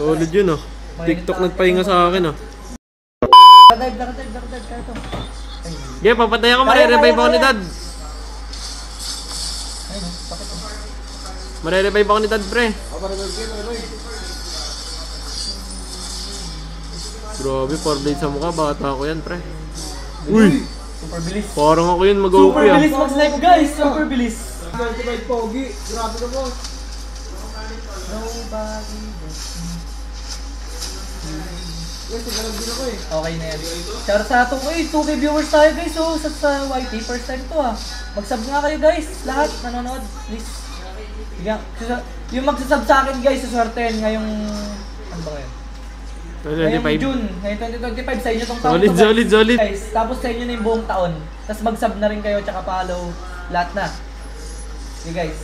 Solid yun ah. TikTok nagpahinga sa akin ah. Nakadive kaya to. Yeah, papatay ako, mare-revive ako ni Dad. Mare-revive ako ni Dad, pre. Grabe, 4 blades sa mukha, bata ko yan, pre. Uy! Super bilis. Parang ako yun mag-OP ah. Super bilis mag-snipe guys, super bilis. Certified pogi, grabe ka boss. Nobody gets me. Guys, nagkalag din ako eh. Okay na yan. Shout sa atong 2K viewers tayo guys, so sa YT, first time to ah. Mag-sub nga kayo guys, lahat nanonood, please. Yung mag-sub sa akin guys, suswertein ngayong, ano ba ngayon? Ngayong June, ngayong 2025, sa inyo tong taon to guys. Solid. Guys, tapos sa inyo na yung buong taon. Tapos mag-sub na rin kayo, tsaka follow, lahat na. Okay guys.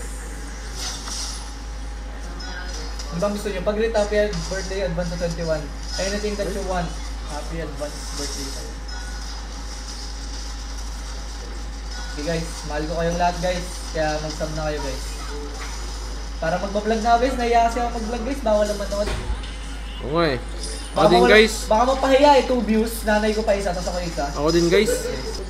Ano bang gusto nyo? Pag-greet happy birthday advance sa 21. Anything that you want, happy advance birthday sa'yo. Okay guys, mahal ko kayong lahat guys. Kaya mag-sub na kayo guys. Para magbablog na guys, nahiya kasi ako mag-vlog guys, bawal naman manood. Okay. Ako din guys. Baka mapahiya 2 views, nanay ko pa isa, tapos ako isa. Ako din guys.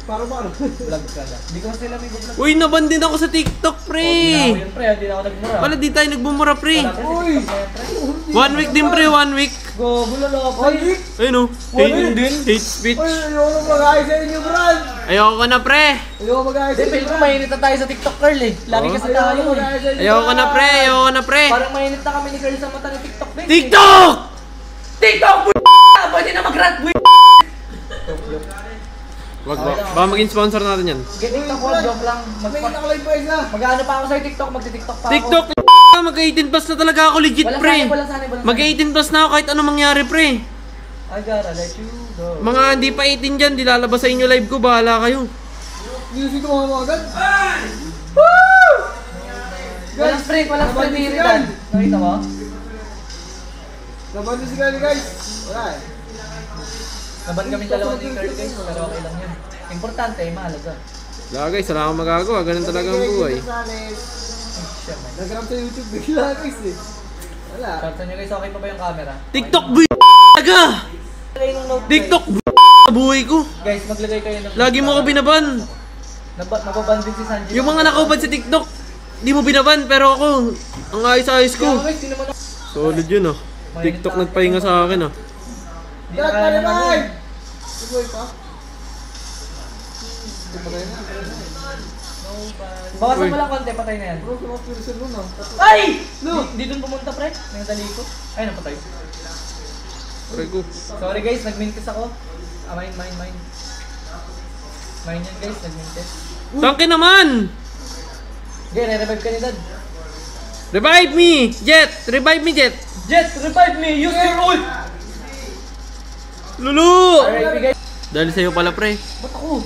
Paano? Vlog ka na. Hindi ko sila may vlog. Uy, naban din ako sa TikTok, pre. Hindi yun pre, hindi na ako nagmura. Wala, di tayo nagbumura, pre. Uy! 1 week din, pre, 1 week. Go, bulalo ka pre. Ayun o. Hate speech. Uy, ayoko mag-ayos sa inyo, Brad! Ayoko ka na, pre. Ayoko mag-ayos sa Hindi, inyo, feel ko mainit na tayo sa TikTok girl eh. Lagi kasi tayo eh. Ayoko ka na, pre. Ayoko ka na, pre. Parang mainit na kami ni girl sa mata ni TikTok guys. TikTok! TikTok! Pwede na mag-rat boy! Wag ba? Baka maging sponsor natin yan. Sige, TikTok ko, joke lang. May nakalive pa isa! Mag-ano pa ako sa TikTok, magti-TikTok pa ako. TikTok! Mag-18 plus na talaga ako, legit, Walang pre. sanay, walang sanay. Mag-18 plus na ako kahit anong mangyari, pre. I gotta let you go. Mga hindi pa 18 dyan, di lalabas sa inyo live ko, bahala kayo. Music ko mga agad! Walang sprint diri dan. Nakita mo? Laban din si Kali guys! Wala eh. Naban kami dalawa ni Carl guys, pero okay lang yun. Importante, mahalaga. Wala guys, wala akong magagawa, ganun talaga ang buhay. Nag-grab sa YouTube bigla guys eh. Wala. Shoutout nyo guys, okay pa ba yung camera? TikTok boy talaga! Maglagay ng note TikTok buhay ko. guys, maglagay kayo ng Lagi mo ako binaban. Nababan din si Sanji. Yung mga nakaubad sa TikTok, di mo binaban, pero ako, ang ayos-ayos ko. Guys, sino man Solid yun ah. TikTok nagpahinga sa akin ah. Hindi na kaya naman yun. Tuloy pa? Bawasan mo lang konti, patay na yan. Bro, kung person nun ah. Ay! Di dun pumunta pre, nagdali ko. Ay, napatay. Aray ko. Sorry guys, nag-mintis ako. Mine. Mine yan guys, nag-mintis. Tangke naman! Okay, re-revive ka ni Dad. Revive me! Jet! Revive me, Jet! Jet, revive me! Use your ult! Lulu! RIP guys. Dahil sa'yo pala, pre. Ba't ako?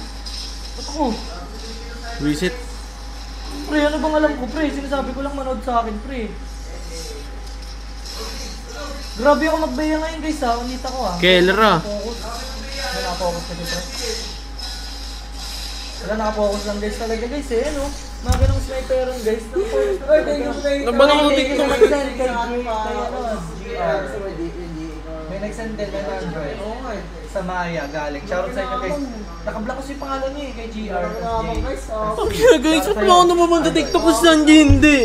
Reset. Pre, ano bang alam ko pre? Sinasabi ko lang manood sa akin pre. Grabe ako magbaya ngayon guys ha, unita ko ha. Keller ah. Wala nakapokus kasi pre. Wala nakapokus lang guys talaga guys eh, ano? Mga ganong sniperon guys. Ay, thank you. Naban ako TikTok. May nag-send din na Android. Sa Maya galing. Shoutout sa inyo guys. Nakablock kasi yung pangalan niya eh, kay GR. Ang guys, saan mo ako naman sa TikTok ko sa hindi?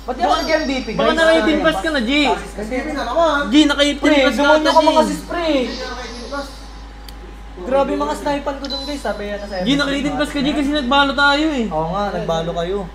Ba't di ako nag-MVP guys? Baka naka-18 plus ka na, G. Kasi na naman. G, naka-18 Pre, plus ka demonyo na, ko mga G. sis pre. Grabe mga snipan ko dun guys, sabi yan na sa'yo. G, naka-18 plus ka, G, kasi nagbalo tayo eh. Oo nga, nagbalo kayo.